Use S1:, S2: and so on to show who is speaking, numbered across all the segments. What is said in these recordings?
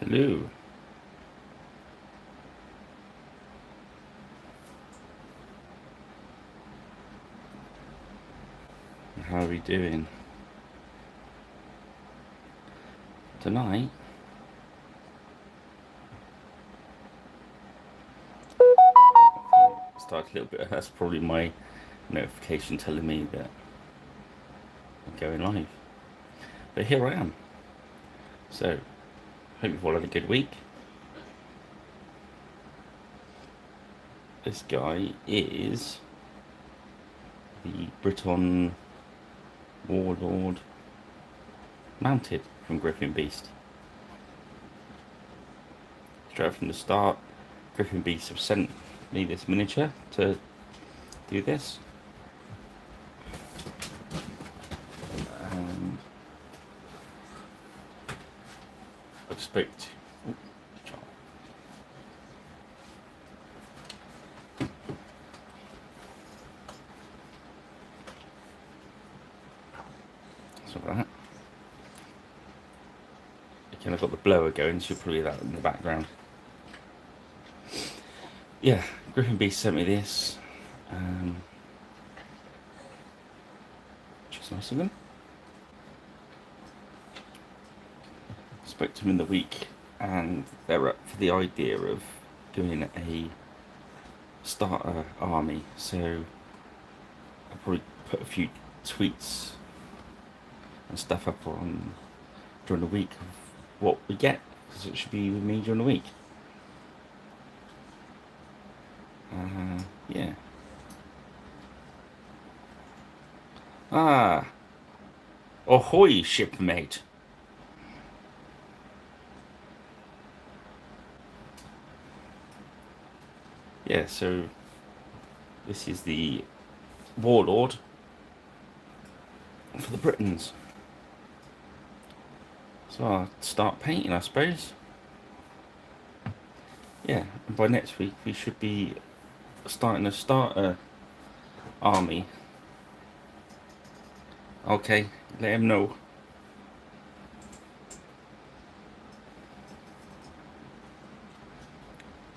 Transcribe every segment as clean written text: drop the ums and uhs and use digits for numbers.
S1: Hello. How are we doing? Tonight, start a little bit. That's probably my notification telling me that I'm going live. But here I am. So, hope you've all had a good week. This guy is the Briton Warlord mounted from Griffin Beast. Straight from the start, Griffin Beast have sent me this miniature to do this. And I expect. That. Again, I've got the blower going, so you'll probably hear that in the background. Yeah, Griffin Beast sent me this. Which is nice of them. Spoke to them in the week, and they're up for the idea of doing a starter army. So I'll probably put a few tweets and stuff up on during the week of what we get, because it should be with me during the week. Yeah. Ahoy, shipmate. Yeah, so this is the Warlord for the Britons. So I'll start painting, I suppose. Yeah, and by next week we should be starting a starter army. Okay, let him know.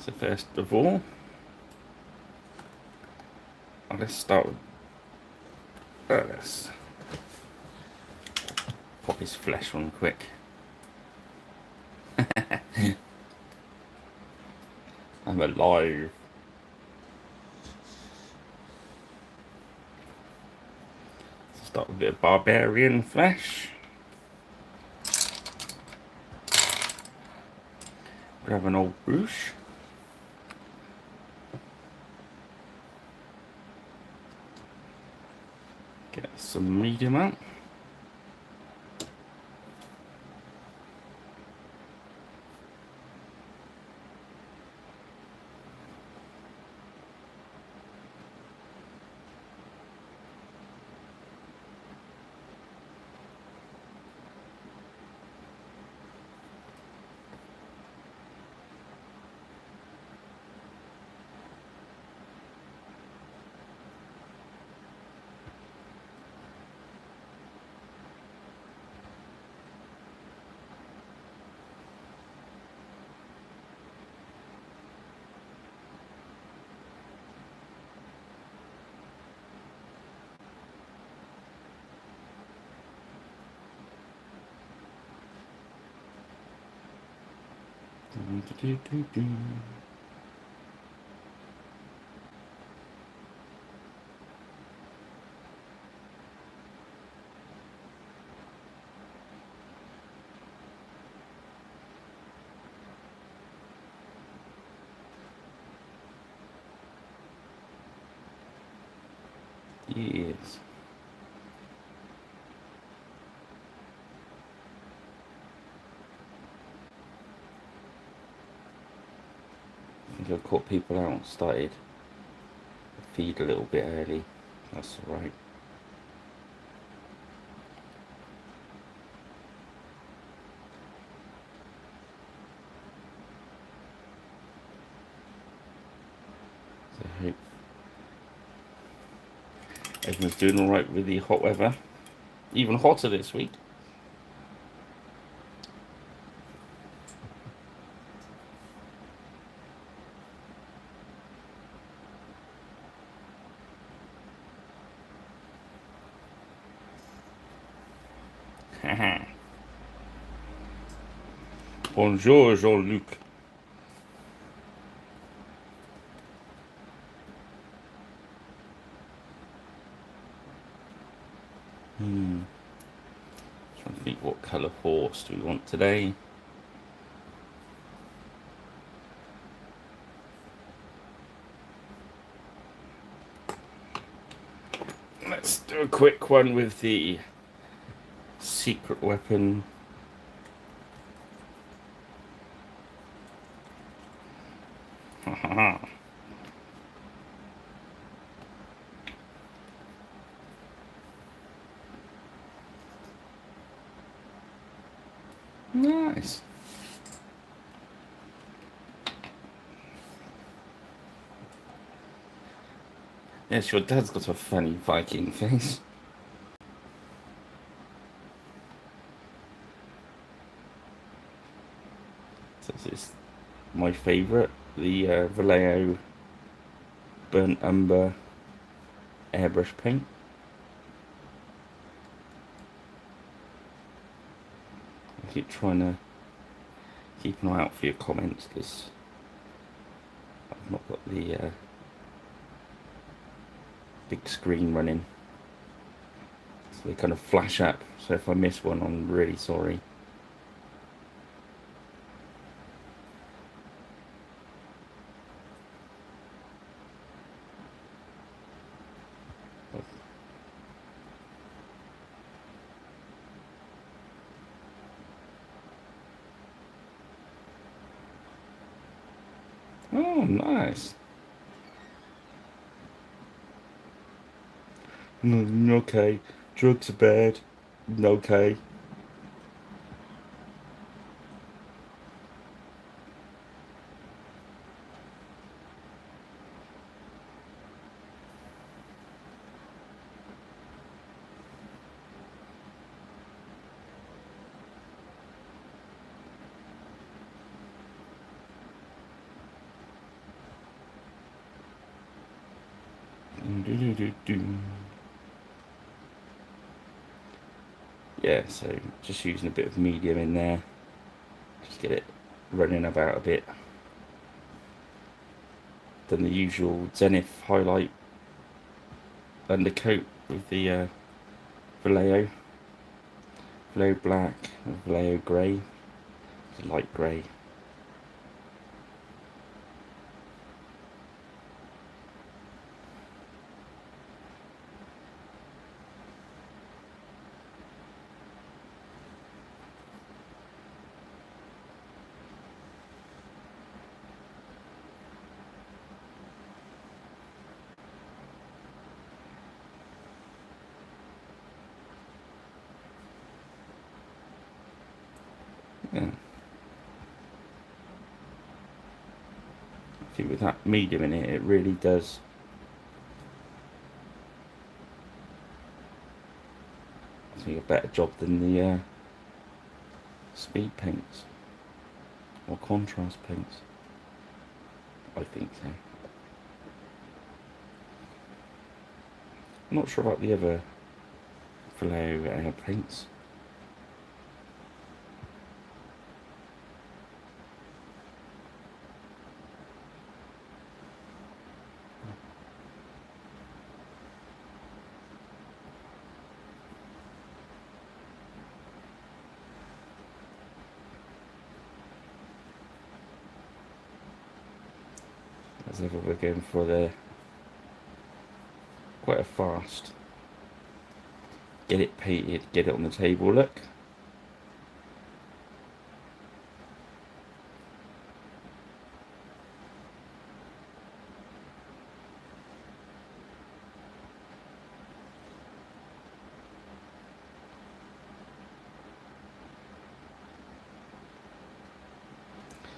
S1: So first of all, let's start with let's pop his flesh on quick. I'm alive. Start with a bit of Barbarian Flesh. Grab an old brush. Get some medium out. Yes. I think I've caught people out, started to feed a little bit early. That's alright. So I hope everyone's doing alright with the hot weather. Even hotter this week. Haha. Bonjour, Jean-Luc. Trying to think what colour horse do we want today. Let's do a quick one with the secret weapon. Nice. Yes, your dad's got a funny Viking face. So this is my favourite, the Vallejo Burnt Umber airbrush paint. I keep trying to keep an eye out for your comments because I've not got the big screen running, so they kind of flash up. So if I miss one, I'm really sorry. Oh, nice. Okay, drugs are bad. Okay. Yeah, so just using a bit of medium in there, just get it running about a bit. Then the usual Zenith highlight undercoat with the Vallejo black and Vallejo grey, light grey. Yeah. I think with that medium in it, it really does. I think a better job than the speed paints or contrast paints. I think so. I'm not sure about the other Vallejo paints. As ever, we're going for the quite a fast get it painted, get it on the table look.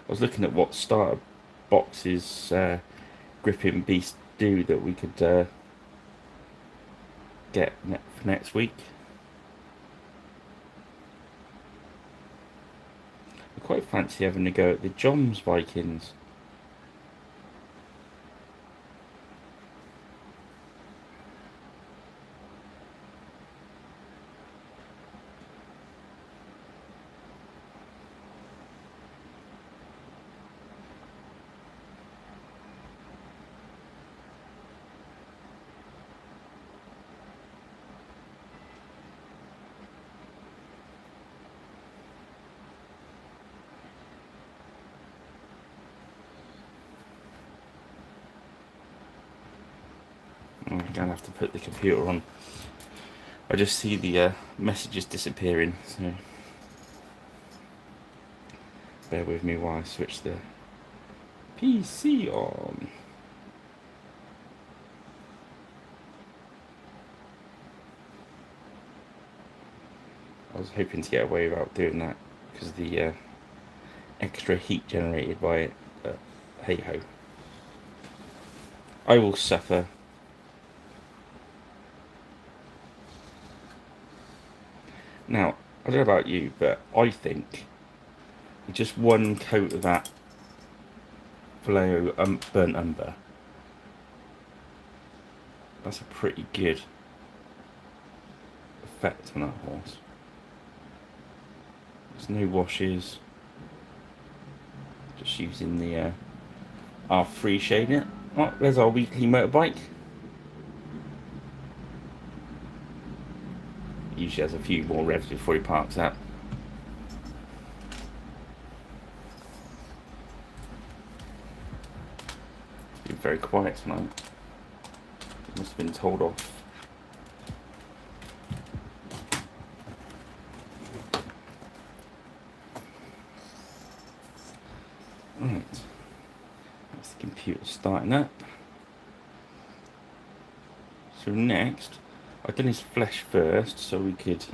S1: I was looking at what starter boxes Gripping Beast do that we could get for next week. I quite fancy having a go at the John's Vikings. gonna have to put the computer on. I just see the messages disappearing, so bear with me while I switch the PC on. I was hoping to get away without doing that because of the extra heat generated by it, but hey ho. I will suffer. Now, I don't know about you, but I think just one coat of that Vallejo burnt umber, that's a pretty good effect on that horse. There's no washes, just using the R3 shading it. Oh, there's our weekly motorbike. Usually has a few more revs before he parks up. It's been very quiet tonight. It must have been told off. Right, that's the computer starting up. So next, I've done his flesh first, so we could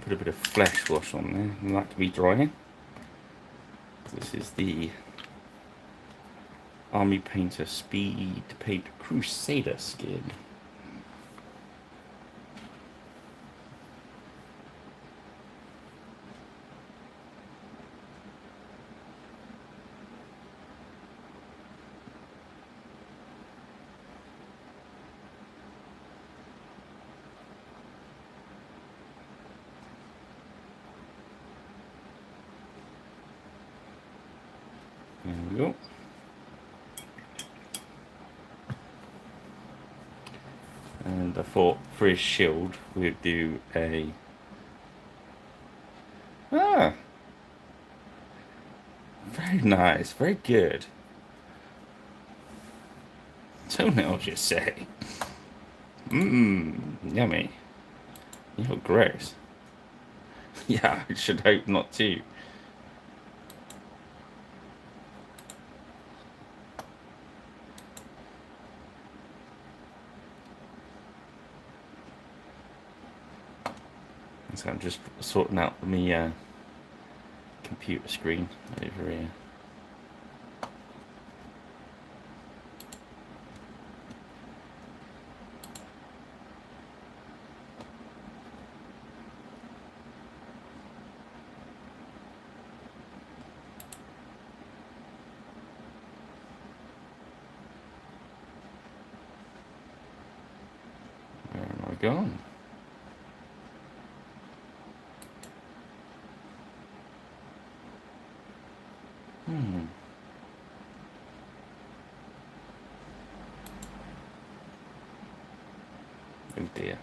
S1: put a bit of flesh wash on there, and that can be drying. This is the Army Painter Speed Paint Crusader skin. There we go. And I thought for his shield we'd do a very nice, very good. Toenails, you say? Yummy. You look gross. Yeah, I should hope not too. So I'm just sorting out my computer screen over here. Where am I going? Oh dear.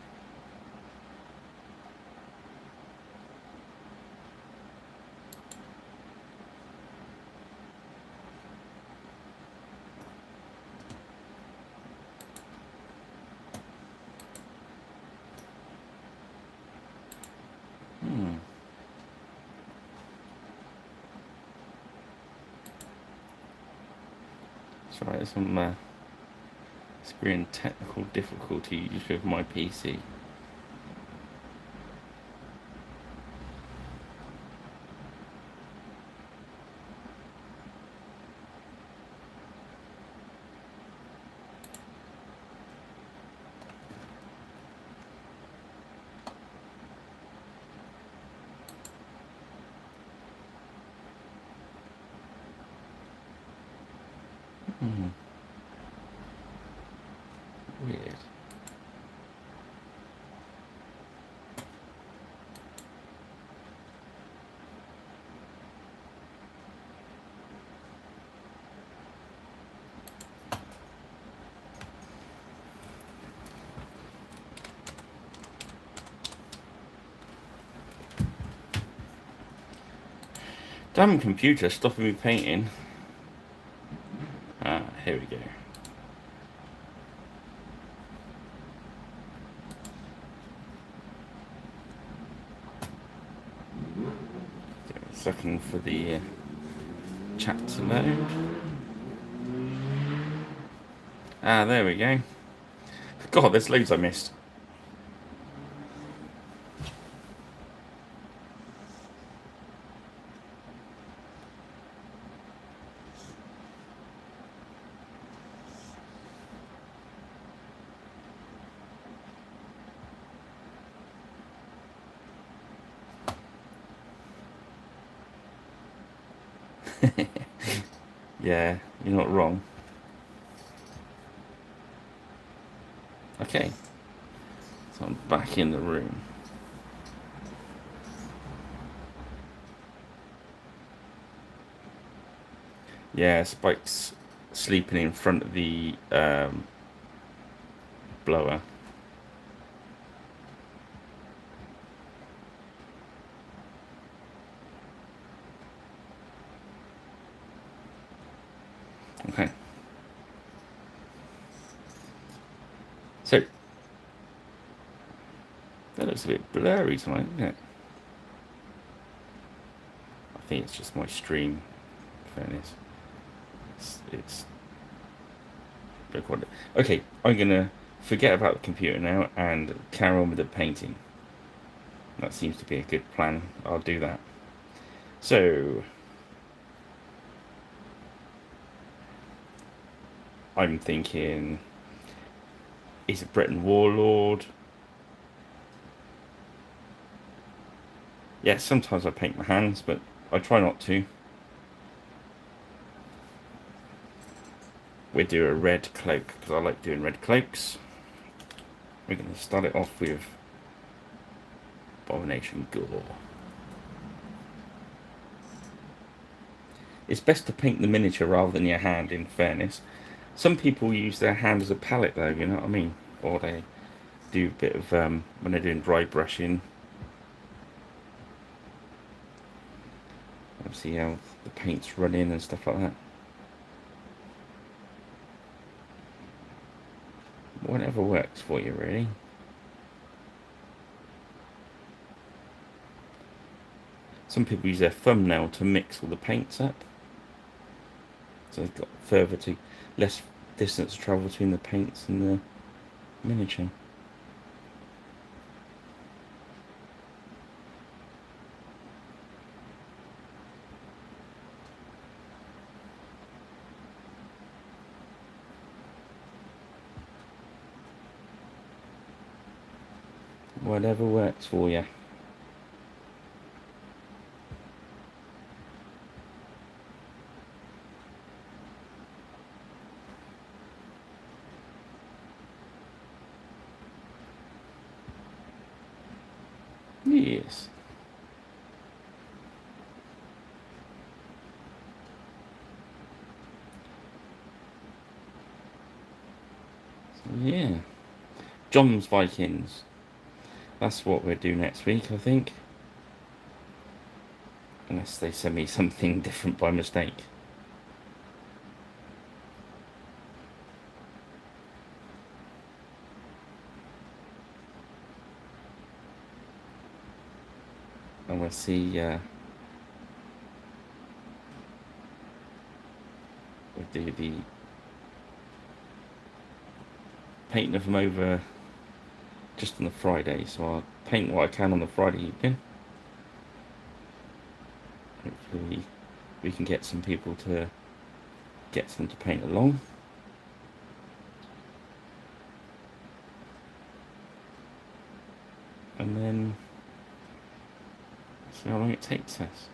S1: Sorry, there's some experiencing technical difficulties with my PC. Weird. Damn computer stopping me painting. Ah, here we go. second for the chat to load. Ah, there we go. God, there's loads I missed. Yeah, you're not wrong. Okay, so I'm back in the room. Yeah, Spike's sleeping in front of the blower. Okay. So, that looks a bit blurry tonight, doesn't it? I think it's just my stream, in fairness. It's recorded. Okay, I'm going to forget about the computer now and carry on with the painting. That seems to be a good plan. I'll do that. So, I'm thinking, is it Briton Warlord? Yeah, sometimes I paint my hands, but I try not to. We do a red cloak, because I like doing red cloaks. We're going to start it off with Abomination Gore. It's best to paint the miniature rather than your hand, in fairness. Some people use their hand as a palette, though, you know what I mean? Or they do a bit of, when they're doing dry brushing. See how the paint's run in and stuff like that. Whatever works for you, really. Some people use their thumbnail to mix all the paints up. So they've got less distance to travel between the paints and the miniature. Whatever works for you. Yes. So, yeah. John's Vikings. That's what we'll do next week, I think. Unless they send me something different by mistake. And we'll see, we'll do the painting of them over just on the Friday, so I'll paint what I can on the Friday evening. Hopefully we can get some people to get them to paint along. And then see how long it takes us.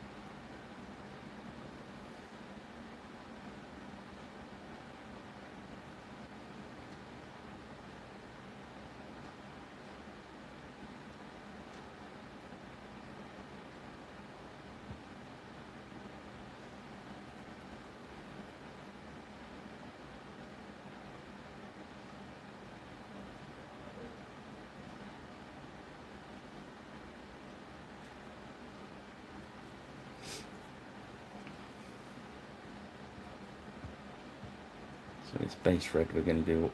S1: So this base red we're going to do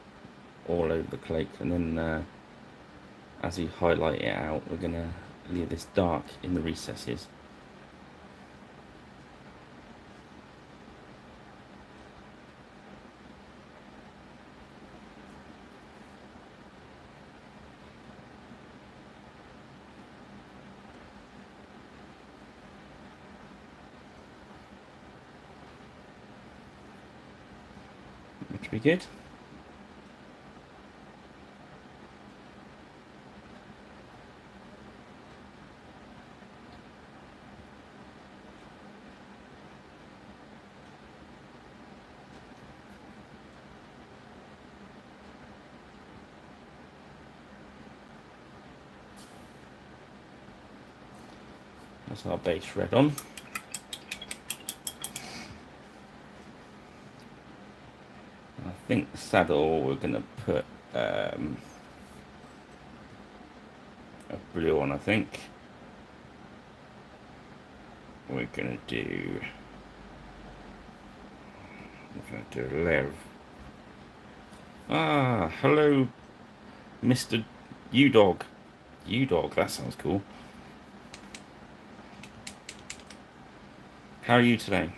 S1: all over the cloak, and then as you highlight it out, we're going to leave this dark in the recesses. Should be good. That's our base red on. I think the saddle we're going to put a blue on, I think. We're going to do a layer of... hello, Mr. U-Dog. U-Dog, that sounds cool. How are you today?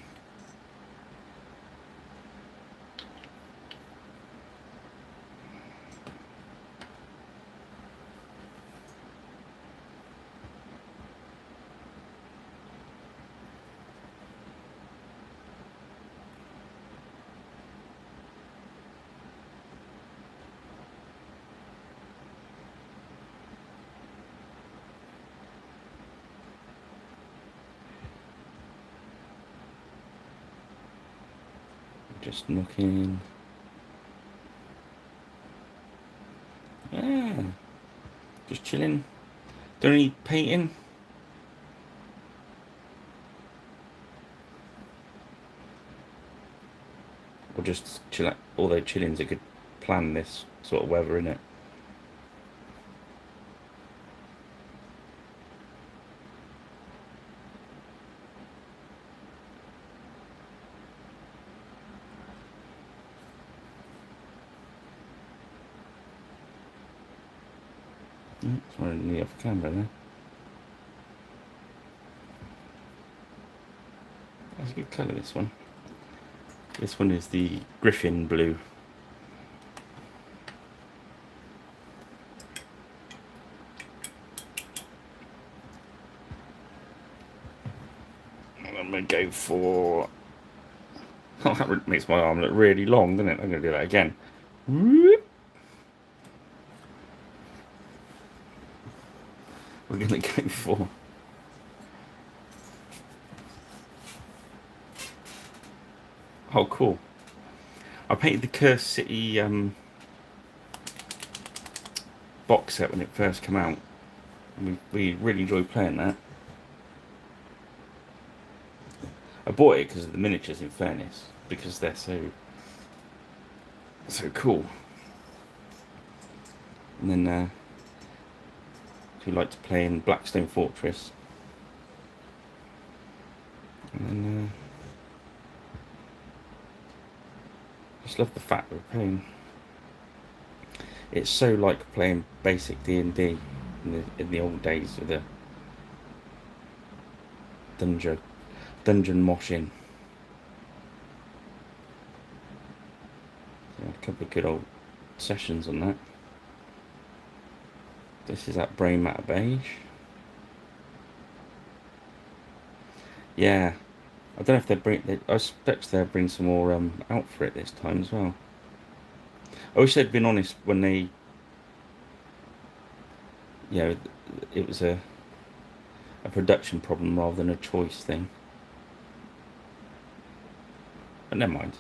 S1: Just knocking. Yeah. Just chilling. Don't need painting. Or just chill out. Although chilling's a good plan this sort of weather, innit? It's running off camera there. That's a good colour, this one. This one is the Griffin blue. And I'm going to go for... Oh, that makes my arm look really long, doesn't it? I'm going to do that again. Whoop. We're going to go for... Oh, cool. I painted the Cursed City box set when it first came out. We really enjoyed playing that. I bought it because of the miniatures, in fairness, because they're so cool. And then we like to play in Blackstone Fortress. And then just love the fact we're playing. It's so like playing basic D&D in the old days with the dungeon moshing. So a couple of good old sessions on that. This is that Brain Matter Beige. Yeah, I don't know if I expect they'll bring some more out for it this time as well. I wish they'd been honest when they, it was a production problem rather than a choice thing. But never mind.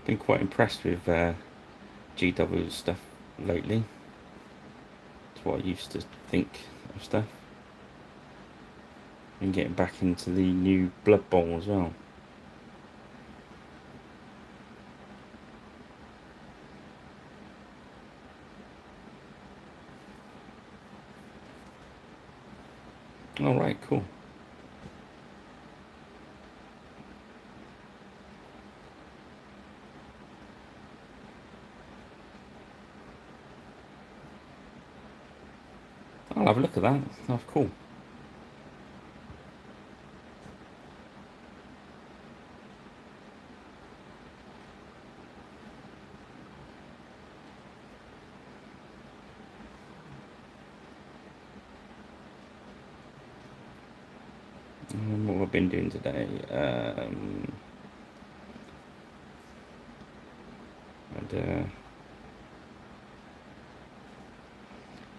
S1: Been quite impressed with GW's stuff lately. It's what I used to think of stuff. And getting back into the new Blood Bowl as well. Alright, cool. I'll have a look at that. That's cool. What have I been doing today? And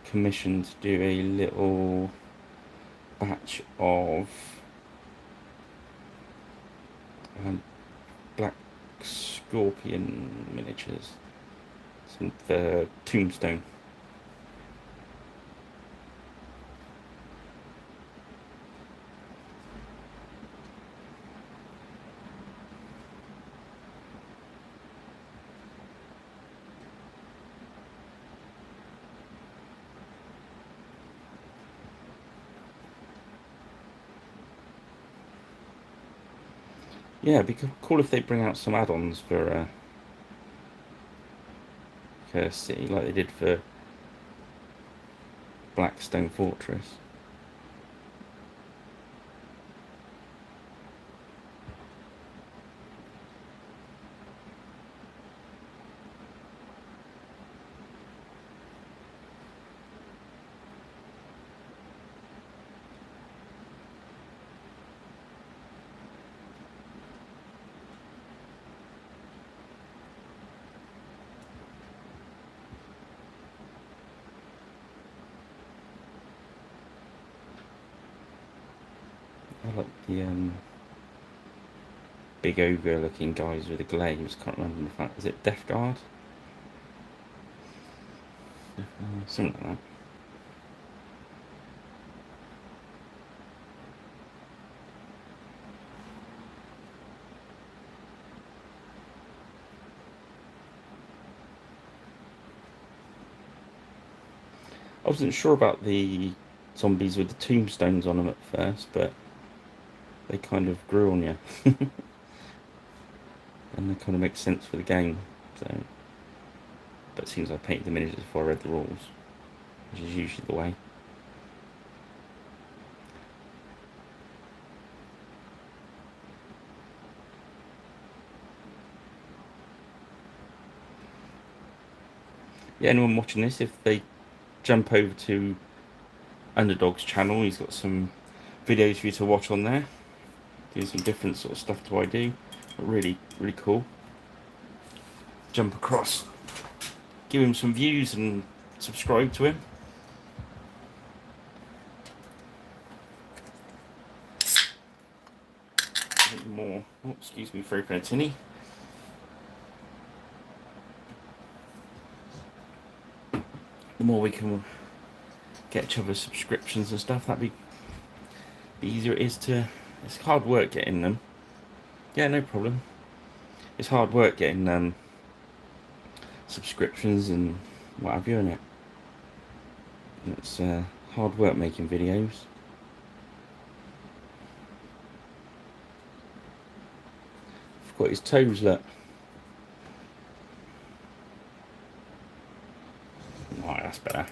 S1: commissioned to do a little batch of black scorpion miniatures, some tombstone. Yeah, it'd be cool if they bring out some add-ons for Curse City, like they did for Blackstone Fortress. I like the big ogre looking guys with the glaives. Can't remember the fact. Is it Death Guard? Something like that. I wasn't sure about the zombies with the tombstones on them at first, but they kind of grew on you. And they kind of make sense for the game. So, but it seems I painted the miniatures before I read the rules, which is usually the way. Yeah, anyone watching this, if they jump over to Underdog's channel, he's got some videos for you to watch on there, doing some different sort of stuff to I do. But really, really cool. Jump across, give him some views and subscribe to him. More. Oh, excuse me for opening a tinny. The more we can get each other subscriptions and stuff, that'd be the easier it is to. It's hard work getting them. Yeah, no problem. It's hard work getting subscriptions and what have you, innit? It's hard work making videos. I've got his toes, look. Right, that's better.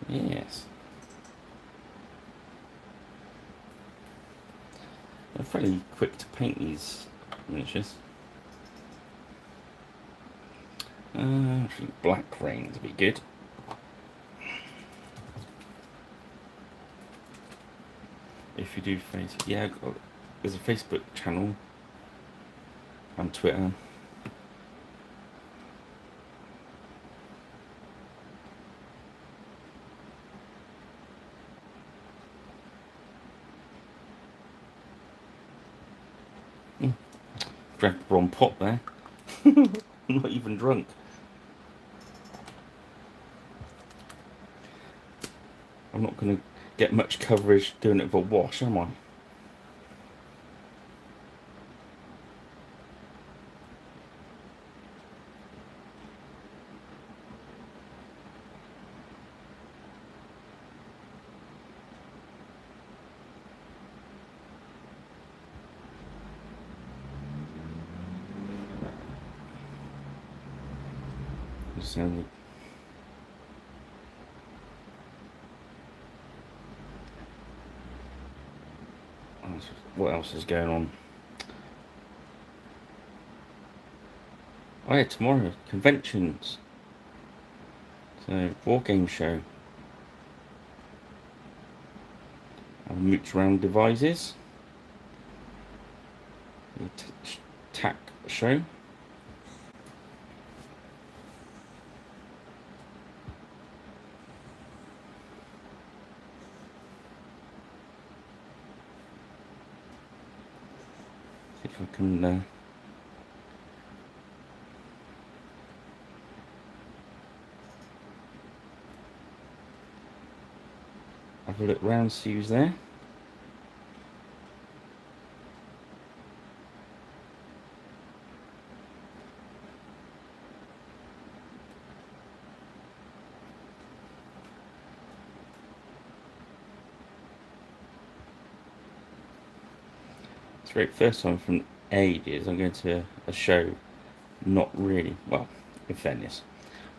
S1: Yes. They're fairly quick to paint these miniatures. I think black rain to be good. If you do Facebook, yeah, there's a Facebook channel and Twitter. Drank the wrong pot there. I'm not even drunk. I'm not going to get much coverage doing it for a wash, am I? So what else is going on? Oh yeah, tomorrow, conventions. So, war game show. Mooch round devices. Tack show. See if I can have a look round, see who's there. It's great. First time from ages. I'm going to a show, not really. Well, in fairness,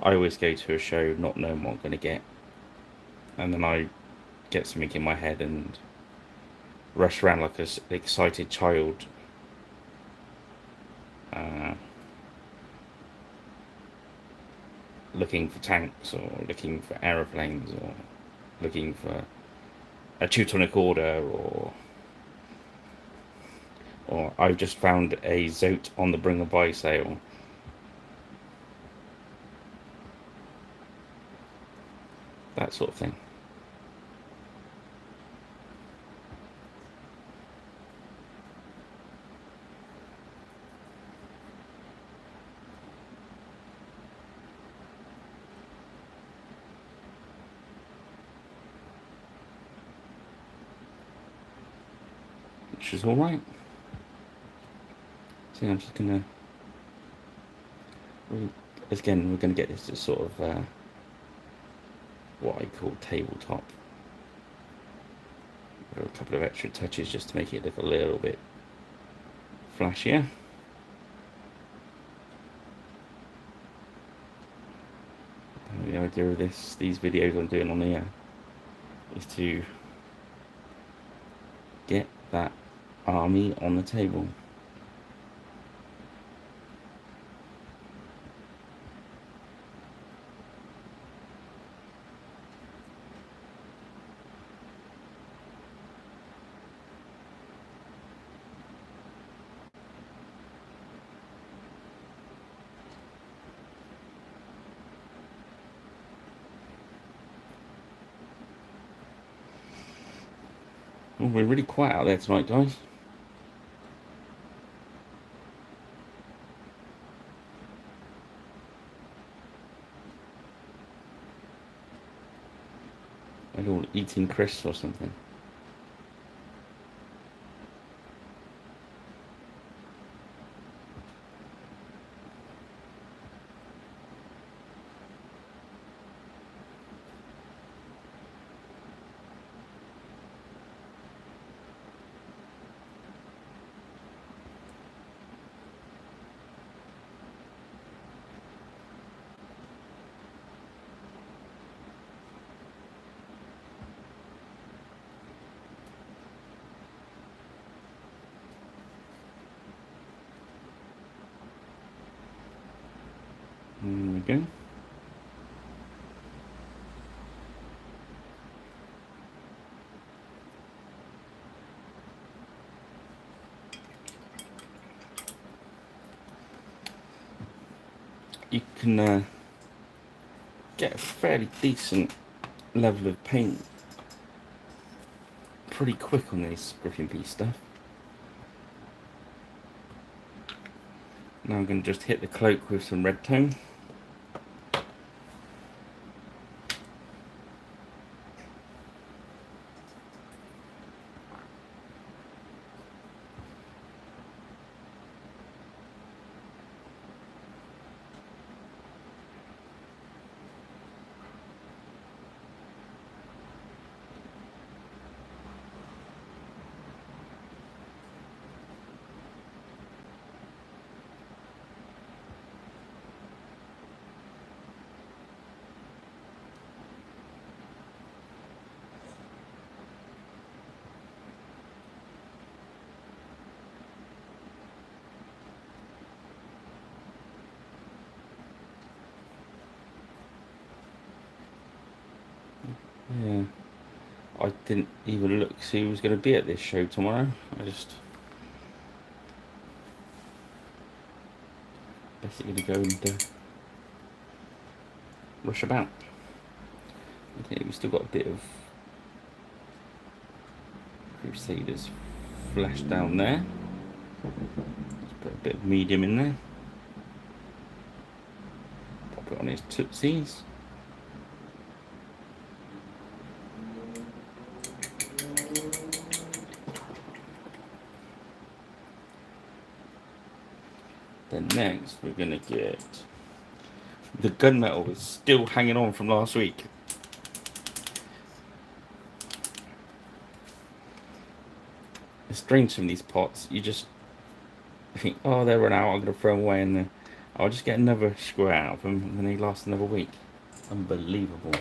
S1: I always go to a show not knowing what I'm going to get, and then I get something in my head and rush around like an excited child. Looking for tanks, or looking for aeroplanes, or looking for a Teutonic Order, or I've just found a Zote on the bring a buy sale. That sort of thing. Which is alright. So I'm just gonna, again, we're gonna get this to sort of what I call tabletop. A couple of extra touches just to make it look a little bit flashier. The idea of these videos I'm doing on here is to get that army on the table. Oh, we're really quiet out there tonight, guys. Like all eating crisps or something. There we go. You can get a fairly decent level of paint pretty quick on this Griffin piece stuff. Now I'm going to just hit the cloak with some red tone. Yeah. I didn't even look see who was going to be at this show tomorrow. I just basically going to go and rush about. Okay, we've still got a bit of Crusaders flesh down there. Let's put a bit of medium in there. Pop it on his tootsies. Then next we're going to get the gunmetal is still hanging on from last week. It's strange, some of these pots you just think, oh, they're run out, I'm going to throw them away, and then I'll just get another screw out of them and then they last another week. Unbelievable.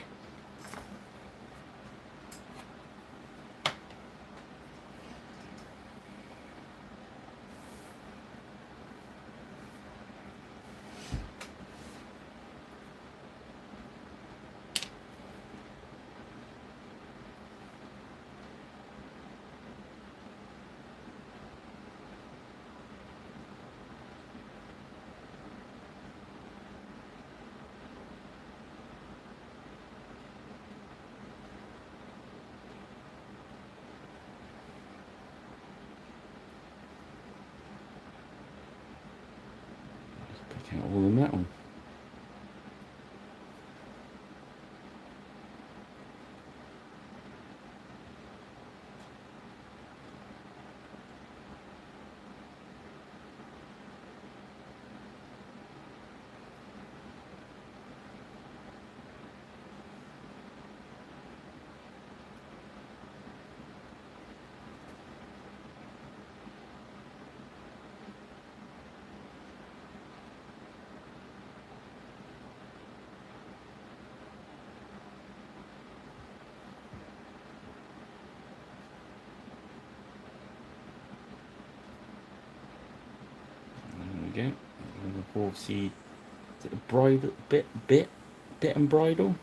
S1: Pick out all the metal. There we go. The horsey, is it a bridle, bit and bridle?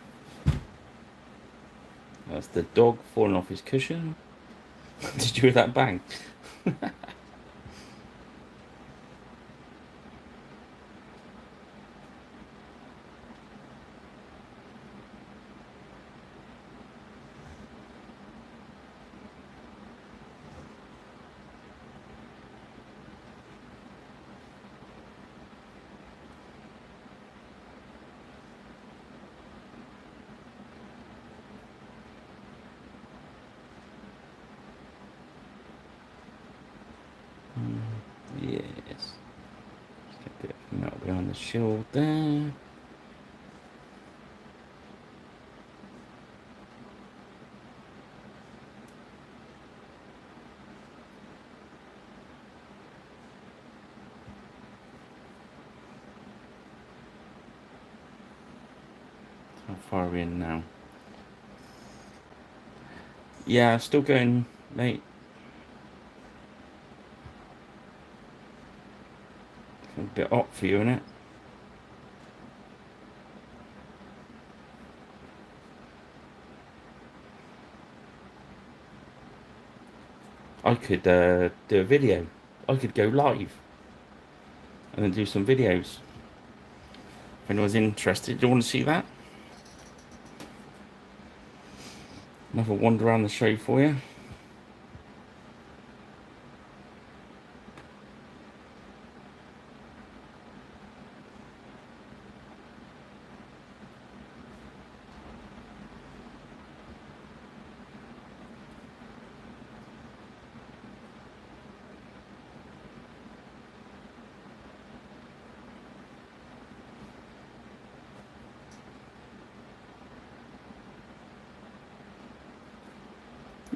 S1: That's the dog falling off his cushion. Did you hear that bang? Yes. Just get a bit of metal behind the shield there. How far are we in now? Yeah, still going, mate. A bit hot for you, innit? I could do a video. I could go live and then do some videos. If anyone's interested, do you want to see that? Another wander around the show for you.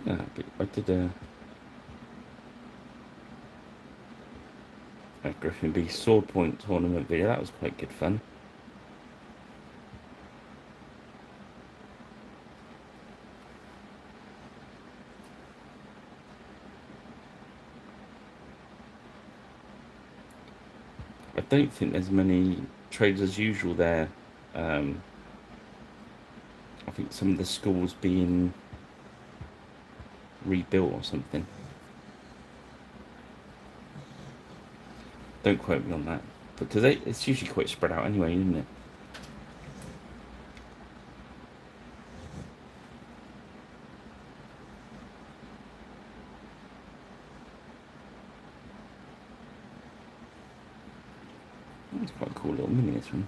S1: Yeah, I did a Griffin B sword point tournament video. That was quite good fun. I don't think there's many trades as usual there. I think some of the schools being rebuilt or something. Don't quote me on that, because it's usually quite spread out anyway, isn't it? It's quite a cool little mini, this one.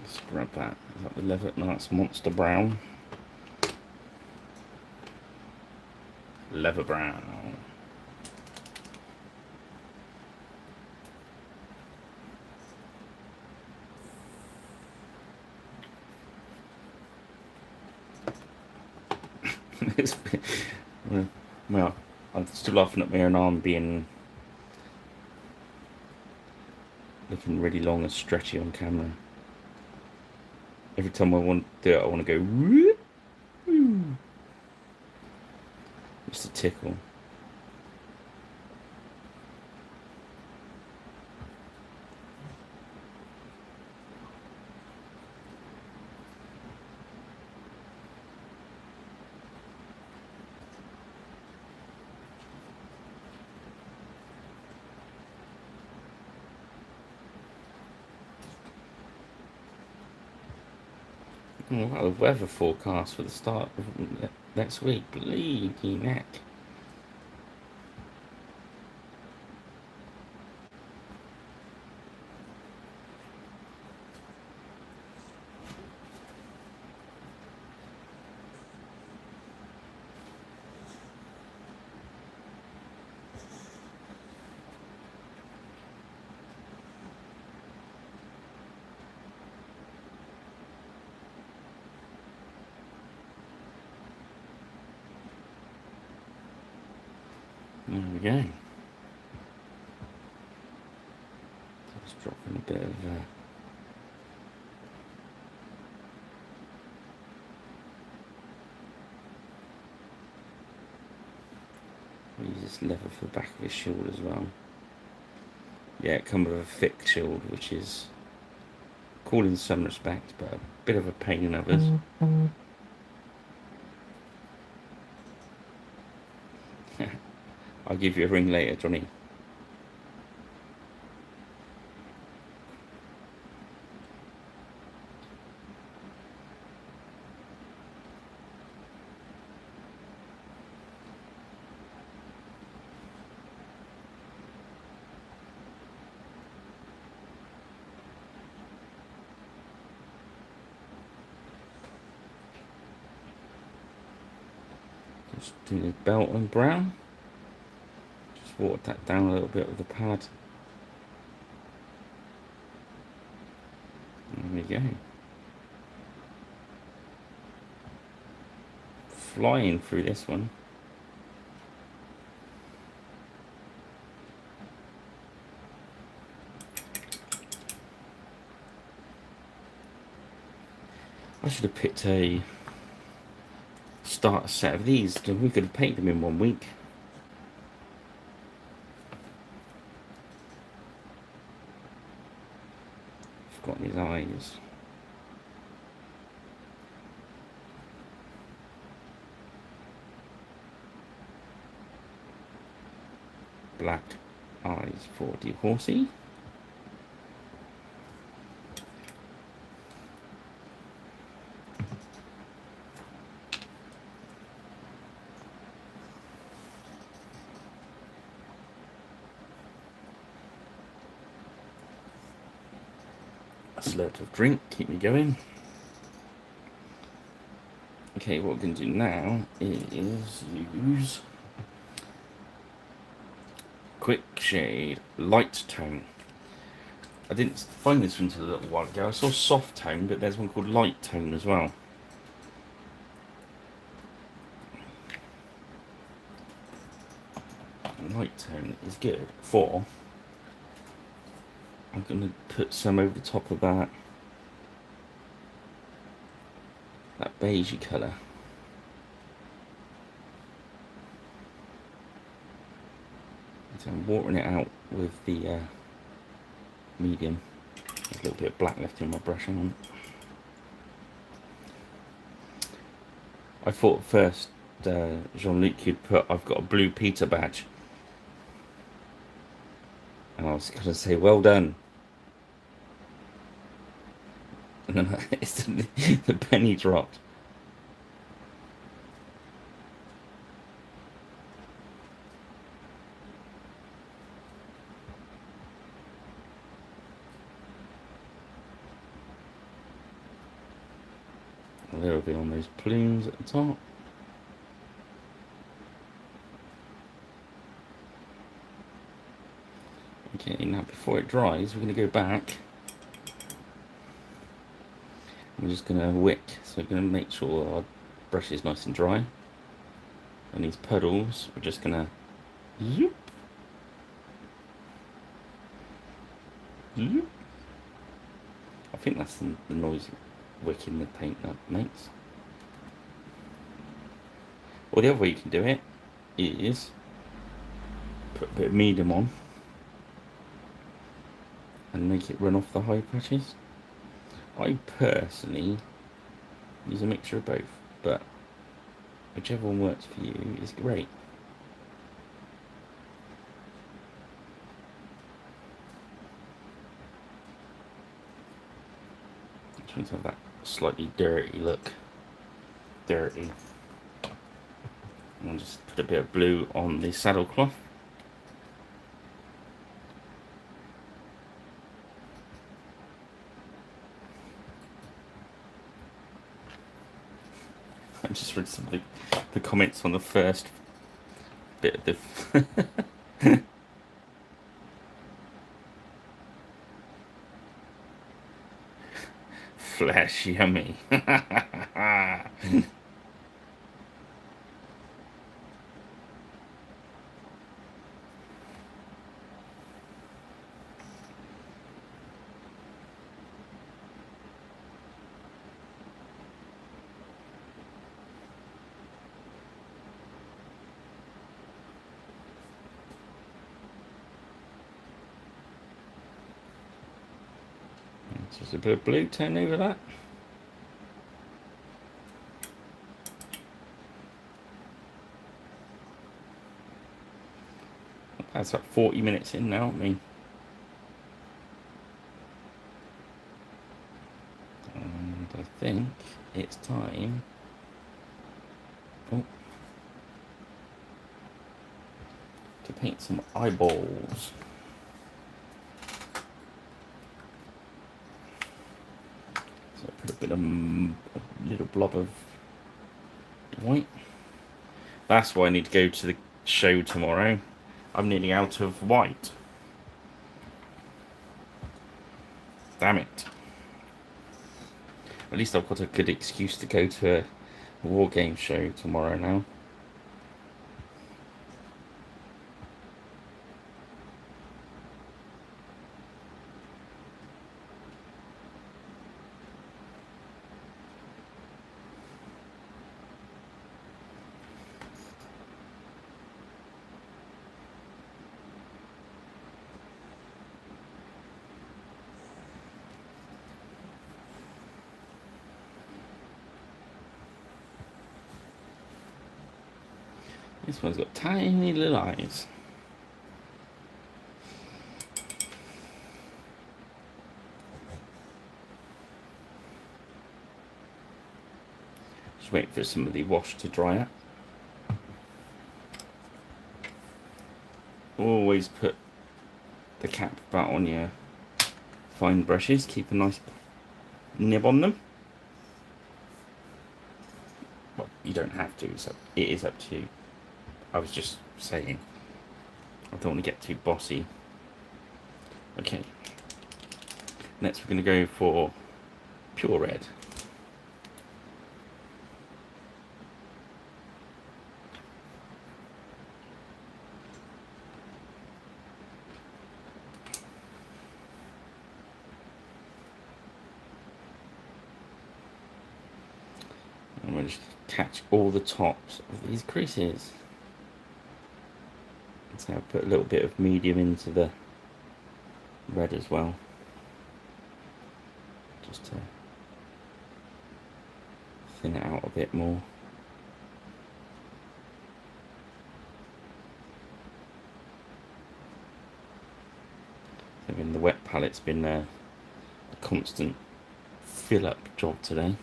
S1: Let's grab that. Is that the leather? No, that's Monster Brown. Leather Brown. Well, I'm still laughing at my own arm being looking really long and stretchy on camera. Every time I want to do it, I want to go whoop, whoop. Just a tickle. Oh, wow, the weather forecast for the start of next week. Bleedy neck. There we go. Just dropping a bit of use this leather for the back of his shield as well. Yeah, it comes with a thick shield, which is cool in some respects, but a bit of a pain in others. I'll give you a ring later, Johnny. Just do the belt on brown. Just water that down a little bit with the pad. There we go. Flying through this one. I should have picked a starter set of these. We could have painted them in 1 week. Forgotten his eyes. Black eyes for the horsey. A slurp of drink, keep me going. Okay, what we're going to do now is use Quick Shade Light Tone. I didn't find this one until a little while ago. I saw Soft Tone, but there's one called Light Tone as well. Light Tone is good for I'm going to put some over the top of that beigey colour. So I'm watering it out with the medium. There's a little bit of black left in my brush on. I thought at first, Jean-Luc, you'd put, I've got a blue Peter badge. And I was going to say, well done. And then the penny dropped. A little bit on those plumes at the top. Okay, now before it dries, we're going to go back. We're just going to wick, so we're going to make sure our brush is nice and dry. And these puddles, we're just going to zoop, zoop. I think that's the noise wicking the paint that makes. Or the other way you can do it is put a bit of medium on and make it run off the high patches. I personally use a mixture of both, but whichever one works for you is great. I'm trying to have that slightly dirty look. Dirty. And I'll just put a bit of blue on the saddle cloth. I just read some of the comments on the first bit of the flesh, yummy. Just a bit of blue turn over that. That's like 40 minutes in now, I mean. And I think it's time. Oh, to paint some eyeballs. So I put a bit of a little blob of white. That's why I need to go to the show tomorrow. I'm nearly out of white. Damn it. At least I've got a good excuse to go to a war game show tomorrow now. This one's got tiny little eyes. Just wait for some of the wash to dry up. Always put the cap back on your fine brushes. Keep a nice nib on them. Well, you don't have to, so it is up to you. I was just saying, I don't want to get too bossy. Okay, next we're going to go for pure red. catch all the tops of these creases. So I'll put a little bit of medium into the red as well, just to thin it out a bit more. I mean, the wet palette's been a constant fill-up job today.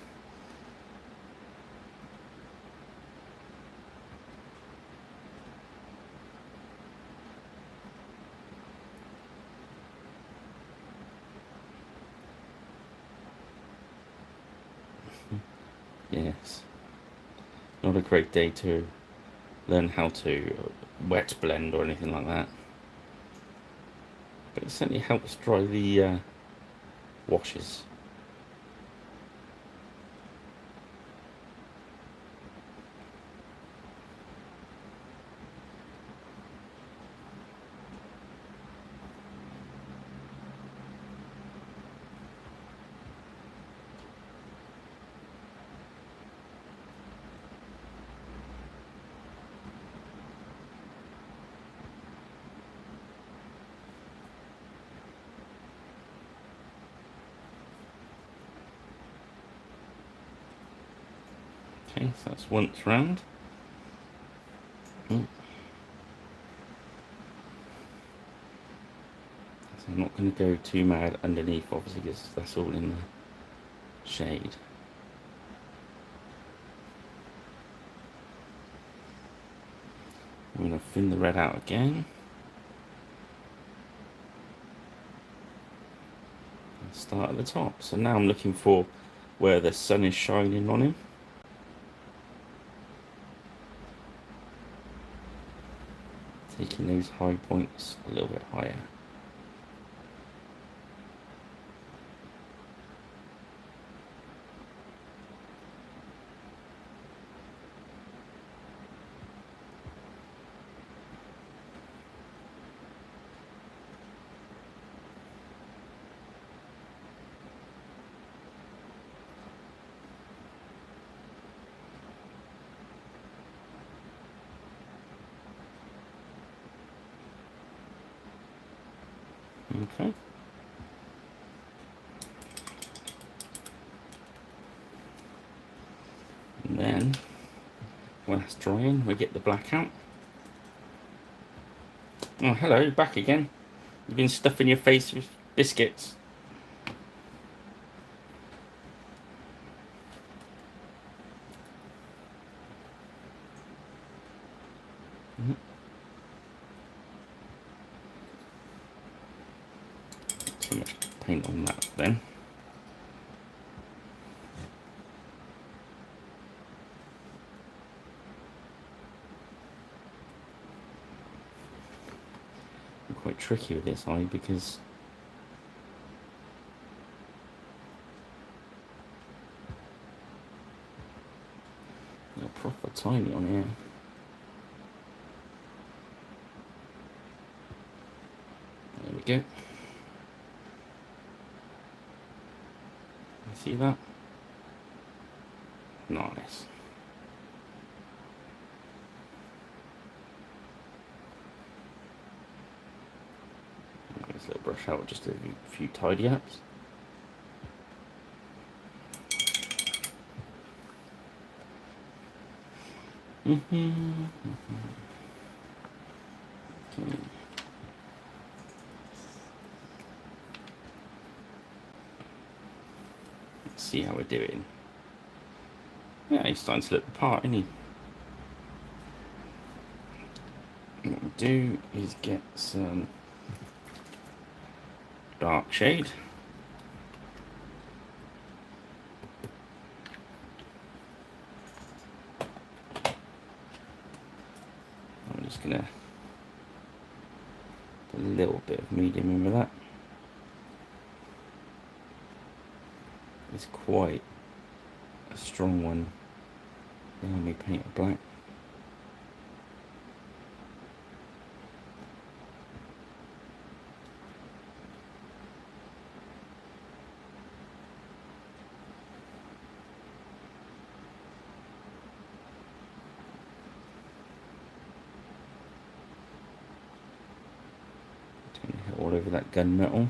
S1: Yes, not a great day to learn how to wet blend or anything like that, but it certainly helps dry the washes. Okay, so that's once round. So I'm not going to go too mad underneath, obviously, because that's all in the shade. I'm going to thin the red out again. And start at the top. So now I'm looking for where the sun is shining on him. Taking those high points a little bit higher. Okay. And then, when that's drying, we get the black out. Oh, hello, back again. You've been stuffing your face with biscuits. Too much paint on that then. I'm quite tricky with this eye because they're proper tiny on here. There we go. See that? Nice. This little brush out, just a few tidy ups. Okay. Let's see how we're doing. Yeah, he's starting to look the part, isn't he? What we'll do is get some dark shade. I'm just gonna put a little bit of medium in with that. It's quite a strong one. Then let me paint it black. all over that gunmetal.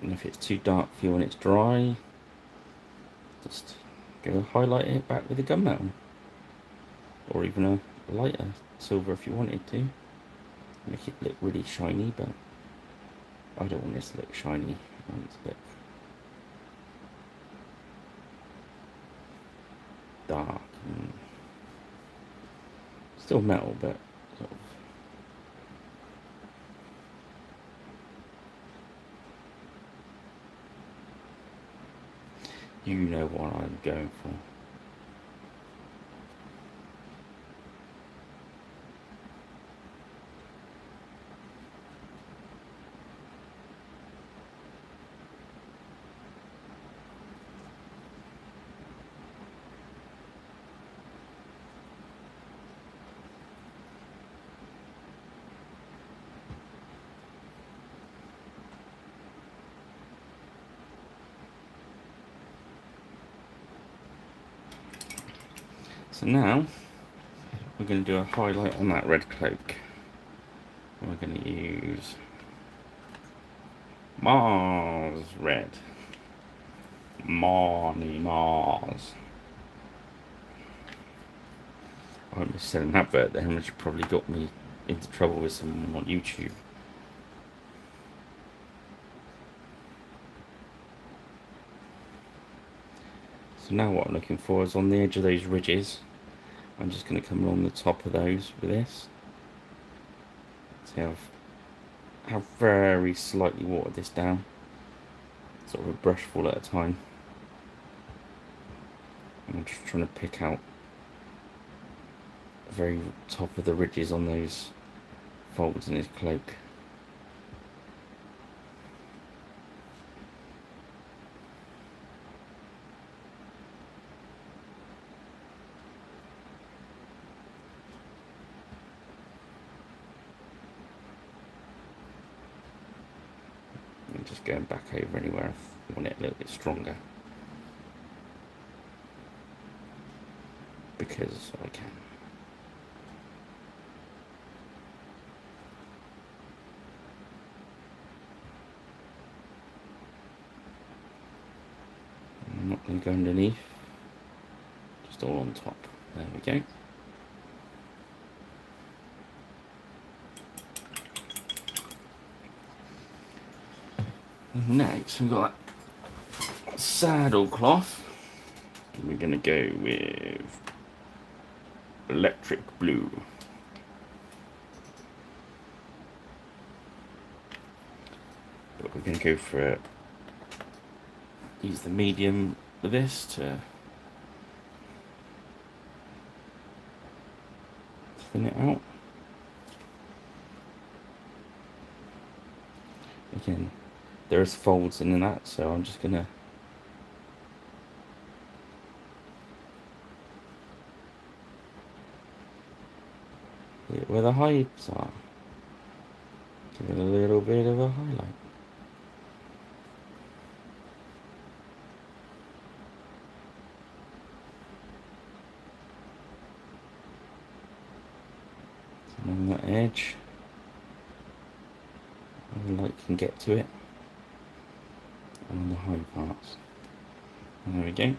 S1: And if it's too dark for you when it's dry, just go highlight it back with the gunmetal. Or even a lighter silver if you wanted to. Make it look really shiny, but I don't want this to look shiny. I want it to look dark and still metal, but sort of. You know what I'm going for. So now we're going to do a highlight on that red cloak. We're going to use Mars Red. Mars. I must said an advert there, which probably got me into trouble with someone on YouTube. So now what I'm looking for is on the edge of those ridges. I'm just going to come along the top of those with this. See how very slightly watered this down. Sort of a brushful at a time. I'm just trying to pick out the very top of the ridges on those folds in his cloak. And just going back over anywhere I want it a little bit stronger. Because I can. I'm not going to go underneath, just all on top. There we go. Next we've got that saddle cloth. We're going to go with electric blue. But we're going to go for use the medium of this to thin it out. Again, there's folds in that, so I'm just going to hit where the hides are. Give it a little bit of a highlight. Along that edge, the light can get to it, and on the high parts. And there we go.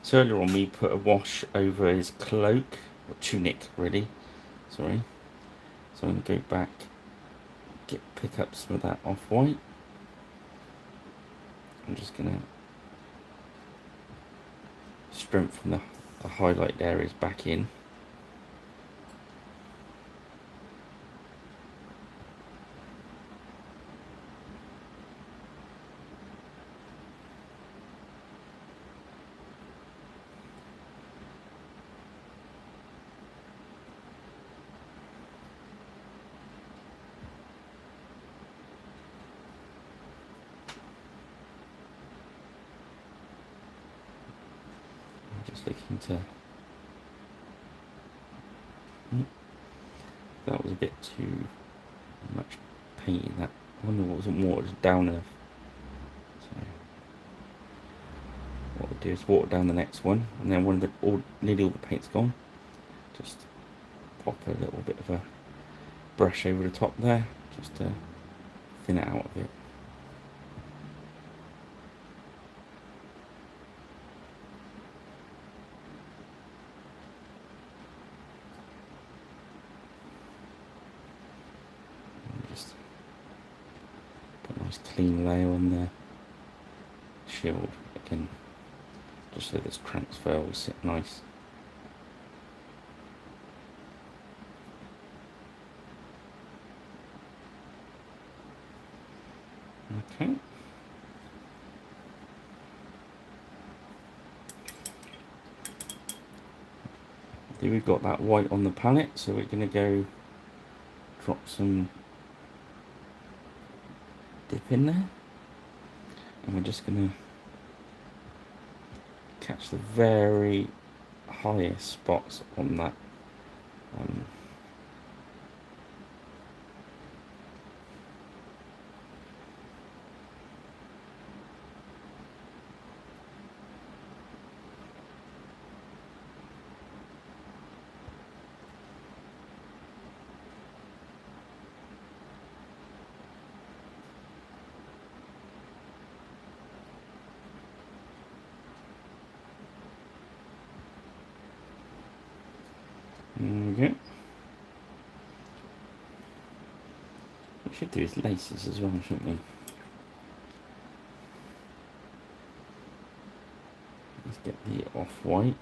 S1: So earlier on we put a wash over his cloak, or tunic really, sorry. So I'm going to go back, pick up some of that off-white. I'm just going to strengthen the highlight areas back in. Just looking to. That was a bit too much paint in that. I wonder what wasn't watered down enough. So, what we'll do is water down the next one, and then when nearly all the paint's gone, just pop a little bit of a brush over the top there, just to thin it out a bit. And just put a nice clean layer on the shield again, just so this transfer will sit nice. Okay. Here we've got that white on the palette, so we're going to go drop some dip in there, and we're just going to catch the very highest spots on that There we go. We should do his laces as well, shouldn't we? Let's get the off-white.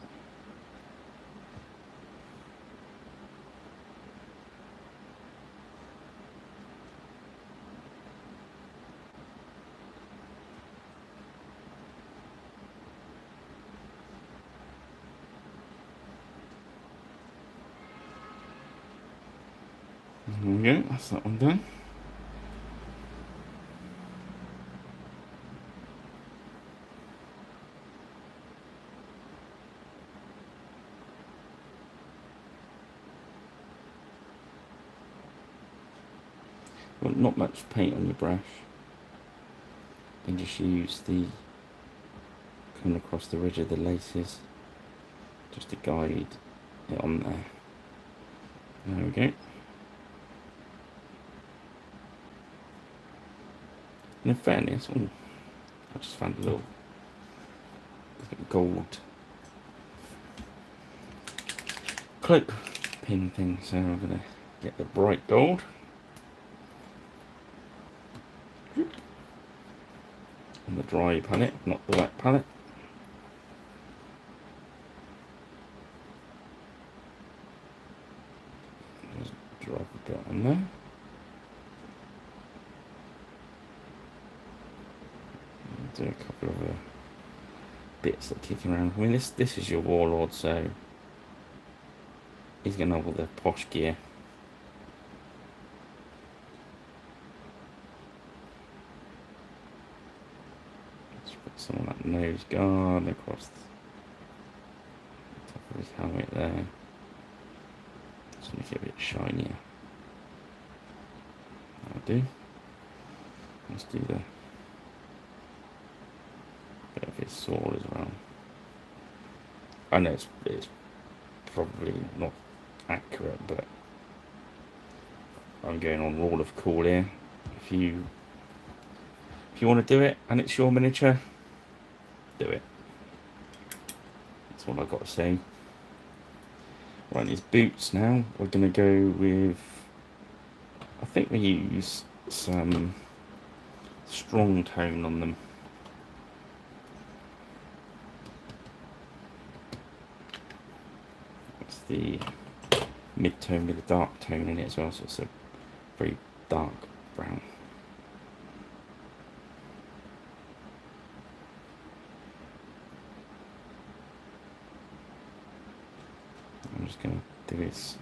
S1: There we go, that's that one done. Well, not much paint on your brush. And just use the coming across the ridge of the laces just to guide it on there. There we go. And in fairness, I just found a little gold cloak pin thing, so I'm going to get the bright gold. On the dry palette, not the wet palette. Just drop a bit on there. Do a couple of bits that are kicking around. I mean, this is your Warlord, so he's going to have all the posh gear. Let's put some of that nose guard across the top of his helmet there. Just make it a bit shinier. That'll do. Let's do the bit of his sword as well. I know it's probably not accurate, but I'm going on rule of cool here. If you want to do it and it's your miniature, do it. That's all I've got to say. Right, his boots now. We're going to go with, I think we use some strong tone on them. It's the mid-tone with a dark tone in it as well, so it's a very dark brown. I'm just going to do his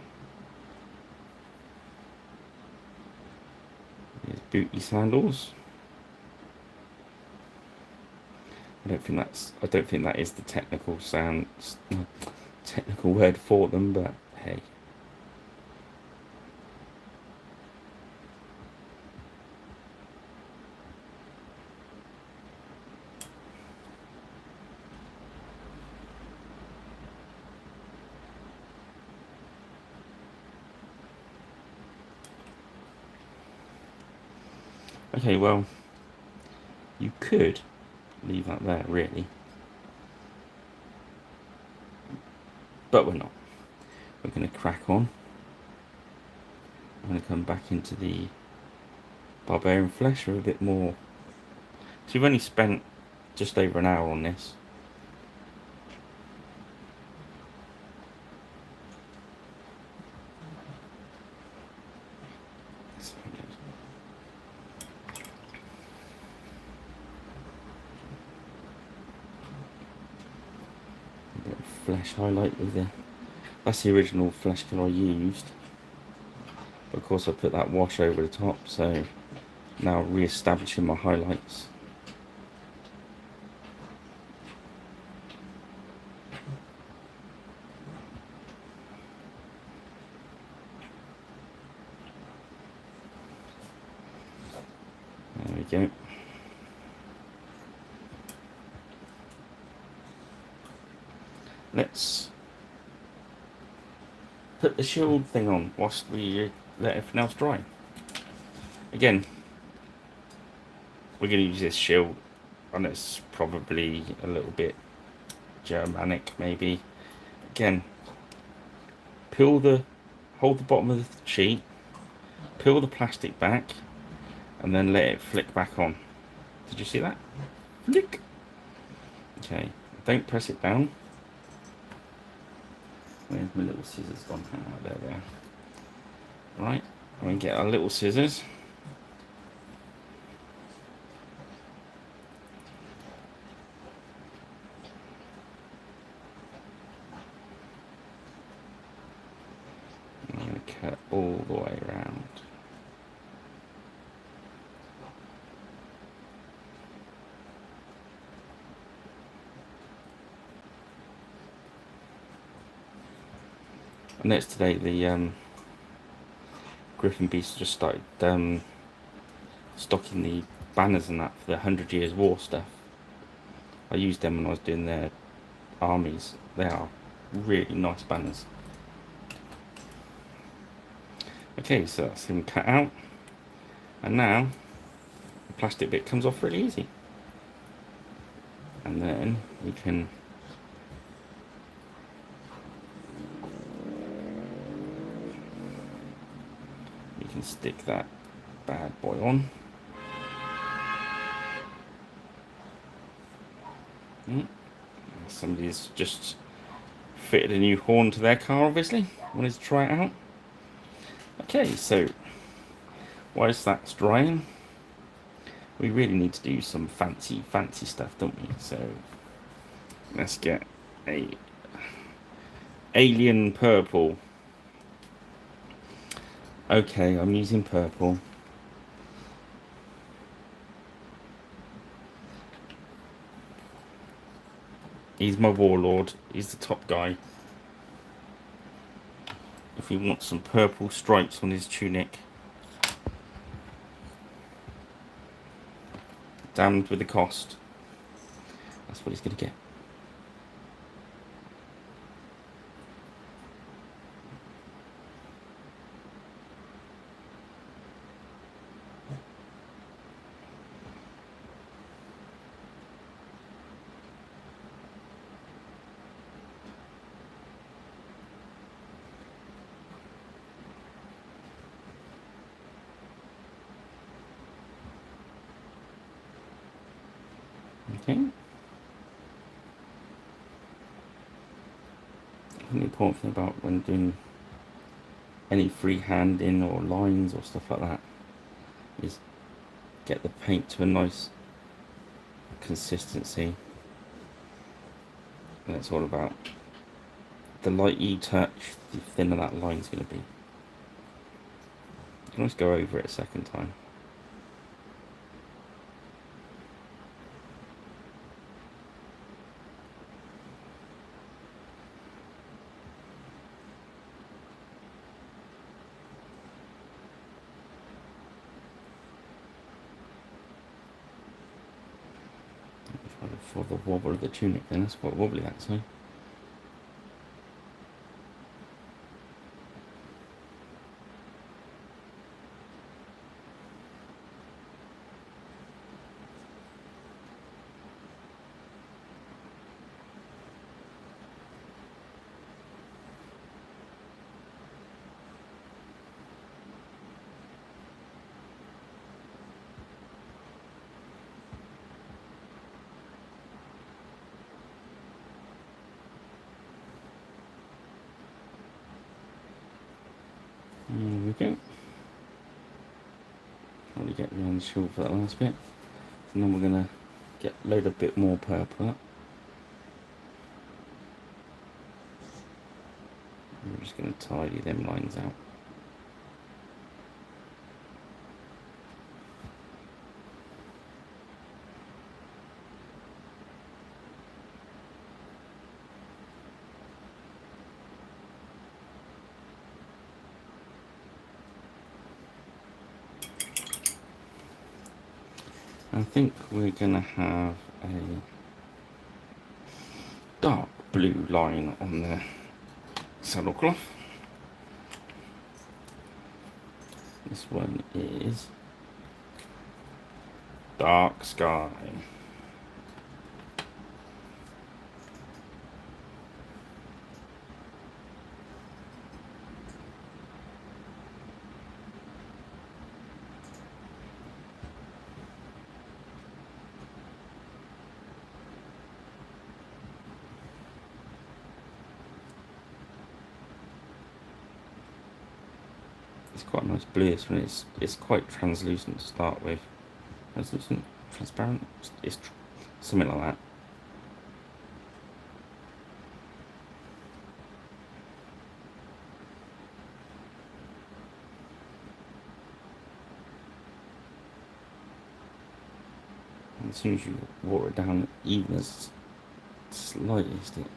S1: booty sandals. I don't think that is the technical word for them, but hey. Okay, well, you could leave that there, really. But we're not. We're going to crack on. I'm going to come back into the Barbarian Flesh with a bit more. So we've only spent just over an hour on this. A bit of flesh highlight with the... That's the original flesh colour I used. But of course I put that wash over the top, so now re-establishing my highlights. There we go. Let's put the shield thing on whilst we let everything else dry. Again, we're going to use this shield, and it's probably a little bit Germanic, maybe. Again, hold the bottom of the sheet, peel the plastic back, and then let it flick back on. Did you see that? Flick. Okay, don't press it down. Where's my little scissors gone? Oh, there they are. Right, I'm going to get our little scissors. I'm going to cut all the way around. And next today, the Griffin Beast just started stocking the banners and that for the 100 Years War stuff. I used them when I was doing their armies. They are really nice banners. Okay, so that's him cut out, and now the plastic bit comes off really easy, and then we can stick that bad boy on. Somebody's just fitted a new horn to their car, obviously wanted to try it out. Okay, so whilst that's drying, we really need to do some fancy stuff, don't we? So let's get a alien purple. Okay, I'm using purple. He's my warlord. He's the top guy. If he wants some purple stripes on his tunic, damned with the cost. That's what he's going to get. Okay. The important thing about when doing any freehanding or lines or stuff like that is get the paint to a nice consistency. And it's all about the lighter you touch, the thinner that line's going to be. You can always go over it a second time. For the wobble of the tunic, then that's quite wobbly actually. green shield for that last bit. And then we're going to load a bit more purple up. We're just going to tidy them lines out. I think we're going to have a dark blue line on the saddlecloth. This one is Dark Sky. It's quite a nice blue, this one. It's quite translucent to start with. Translucent? Transparent? It's something like that. And as soon as you water it down, even as slightest, it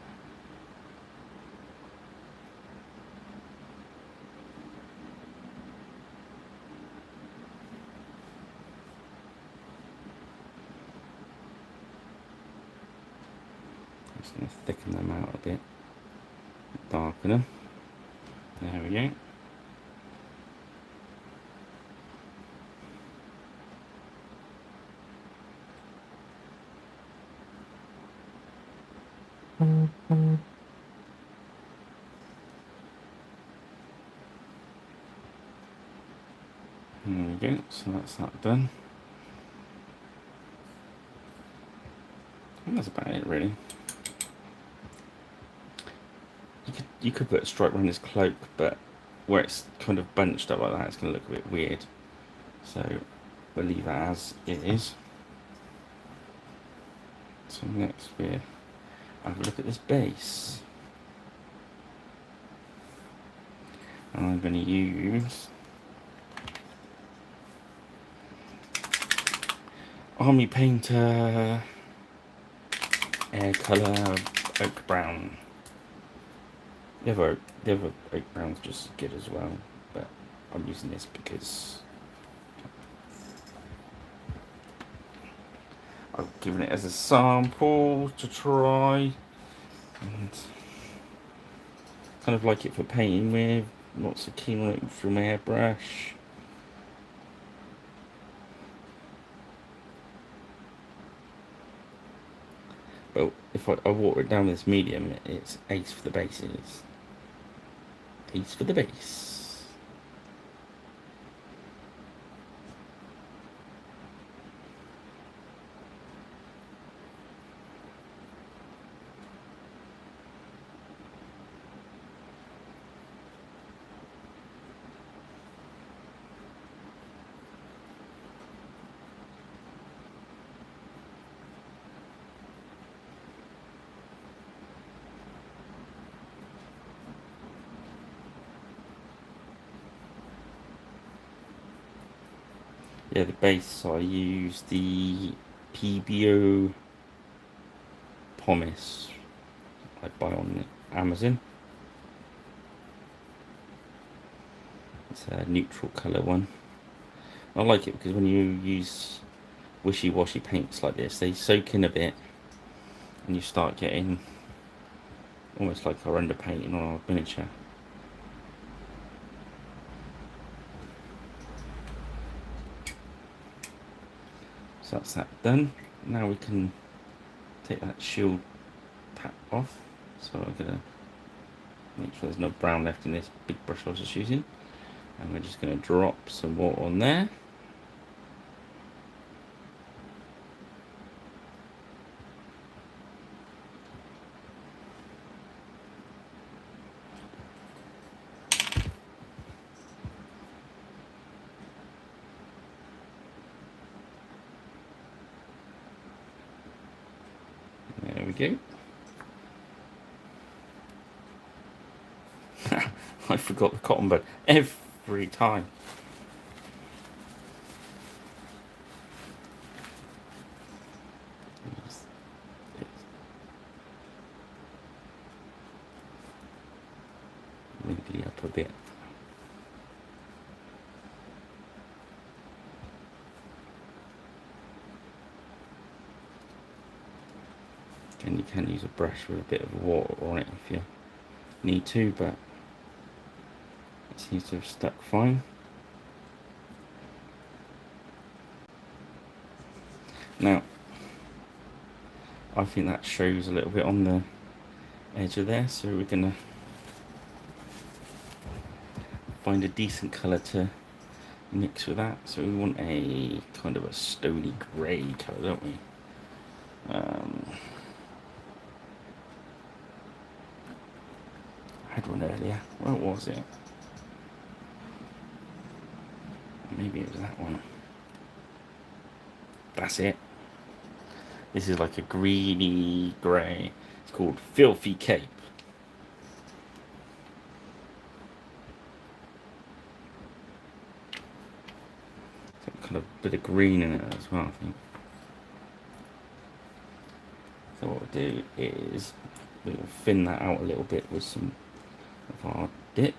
S1: just going to thicken them out a bit, darken them. There we go. There we go, so that's that done. And that's about it, really. You could put a stripe around his cloak, but where it's kind of bunched up like that, it's going to look a bit weird. So we'll leave that as it is. So next we're have a look at this base. And I'm going to use Army Painter Air Colour Oak Brown. The other oak brown's just as good as well, but I'm using this because I've given it as a sample to try, and kind of like it for painting with. Not so keen on it from airbrush. But if I water it down with this medium, it's ace for the bases. Ace for the base. Yeah, the base, I use the PBO Pumice I buy on Amazon. It's a neutral colour one. I like it because when you use wishy-washy paints like this, they soak in a bit and you start getting almost like our underpainting on our miniature. So that's that done. Now we can take that shield pat off. So I'm going to make sure there's no brown left in this big brush I was just using. And we're just going to drop some water on there. we go. I forgot the cotton bud every time. Wrinkly up a bit. And you can use a brush with a bit of water on it if you need to, but it seems to have stuck fine. Now, I think that shows a little bit on the edge of there, so we're going to find a decent colour to mix with that. So we want a kind of a stony grey colour, don't we? I had one earlier. Where was it? Maybe it was that one. That's it. This is like a greeny grey. It's called Filthy Cape. Kind of bit of green in it as well, I think. So what we'll do is we'll thin that out a little bit with some of our dip.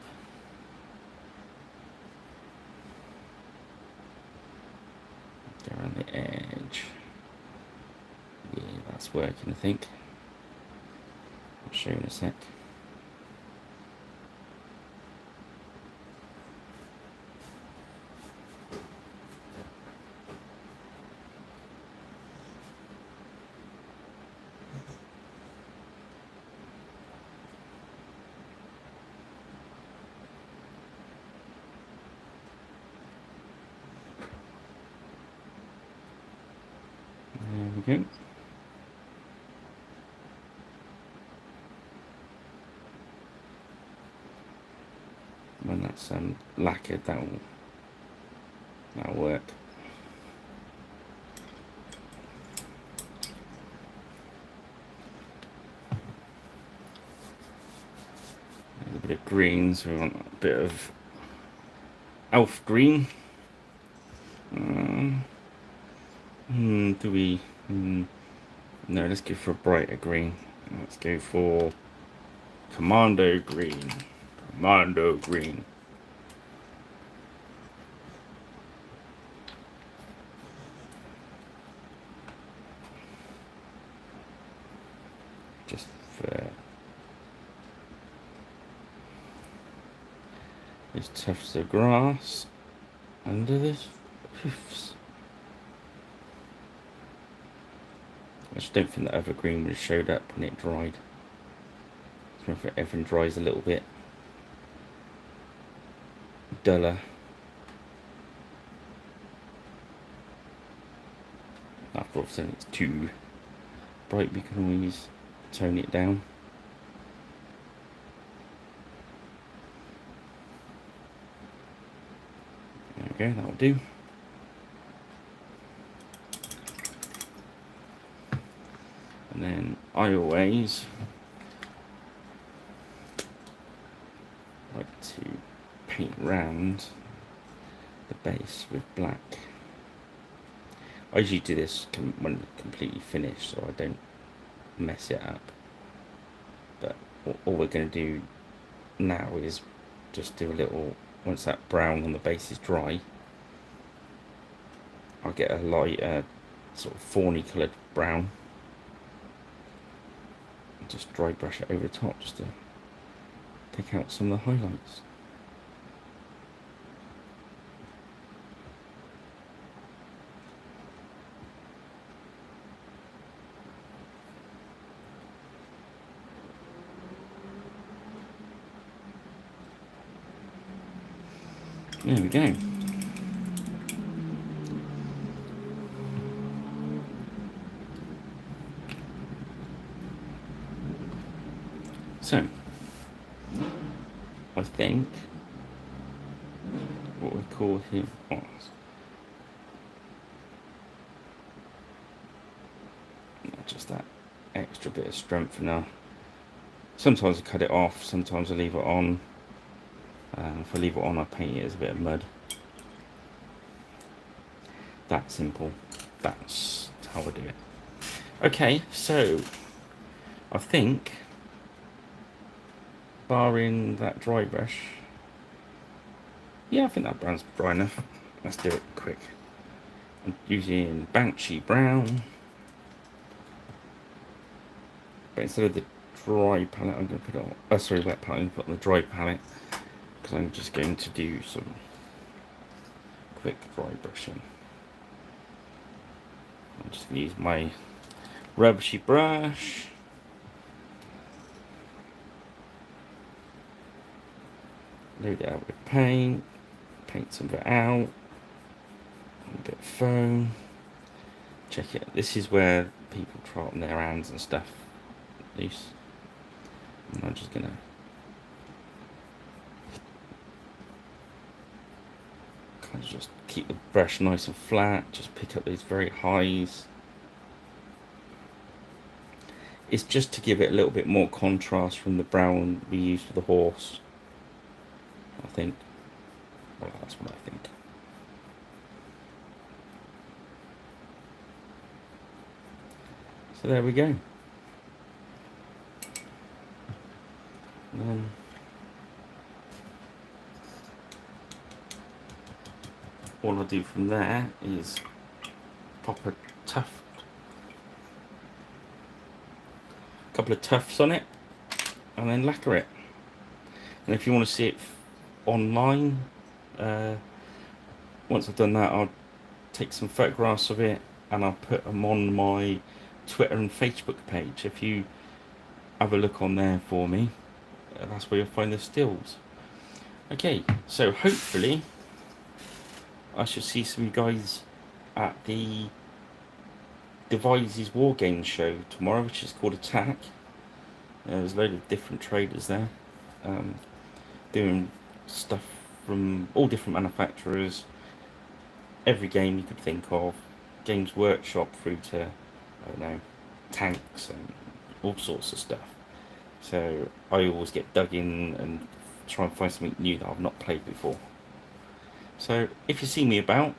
S1: Go around the edge. Yeah, that's working, I think. I'll show you in a sec. There we go. When that's lacquered, that'll work. There's a bit of green, so we want a bit of elf green. Do we? No, let's go for a brighter green. Let's go for Commando green. Commando green. Just for these tufts of grass under this hoofs. I just don't think the other green would have showed up when it dried. So if everything dries a little bit duller. After all, if it's too bright, we can always tone it down. There we go, that'll do. And then I always like to paint round the base with black. I usually do this when it's completely finished, so I don't mess it up. But all we're going to do now is just do a little, once that brown on the base is dry, I'll get a light sort of fawny coloured brown. Just dry brush it over the top just to take out some of the highlights. There we go. So, I think what we call him, not just that, extra bit of strengthener. Sometimes I cut it off, sometimes I leave it on. If I leave it on, I paint it as a bit of mud. That simple. That's how I do it. Okay, so I think, barring that dry brush, yeah, I think that brown's dry enough. Let's do it quick. I'm using Banshee Brown, but instead of the dry palette, I'm going to put it on. Oh, sorry, wet palette. I'm going to put on the dry palette because I'm just going to do some quick dry brushing. I'm just going to use my rubbishy brush. Load it out with paint. Paint some of it out. A bit of foam. Check it. This is where people try on their hands and stuff loose. And I'm just going to kind of just keep the brush nice and flat. Just pick up these very highs. It's just to give it a little bit more contrast from the brown we used for the horse, I think. Well, that's what I think. So there we go. All I do from there is pop a couple of tufts on it, and then lacquer it. And if you want to see it online, once I've done that, I'll take some photographs of it and I'll put them on my Twitter and Facebook page. If you have a look on there for me, that's where you'll find the stills. Okay, so hopefully I should see some guys at the Devices War Games show tomorrow, which is called Attack. There's a load of different traders there, doing stuff from all different manufacturers, every game you could think of, Games Workshop through to, I don't know, tanks and all sorts of stuff. So I always get dug in and try and find something new that I've not played before. So if you see me about,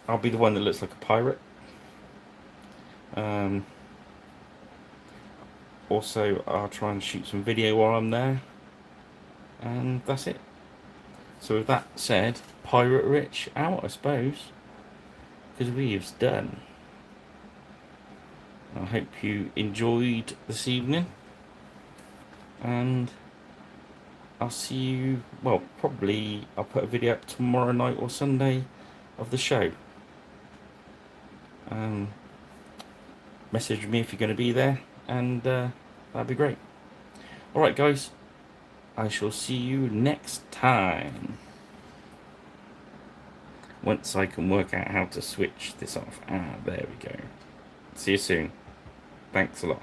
S1: I'll be the one that looks like a pirate. Also, I'll try and shoot some video while I'm there, and that's it. So with that said, Pirate Rich out, I suppose, because we have done. I hope you enjoyed this evening, and I'll see you, well, probably I'll put a video up tomorrow night or Sunday of the show. Message me if you're going to be there, and that'd be great. Alright guys, I shall see you next time, once I can work out how to switch this off. There we go. See you soon. Thanks a lot.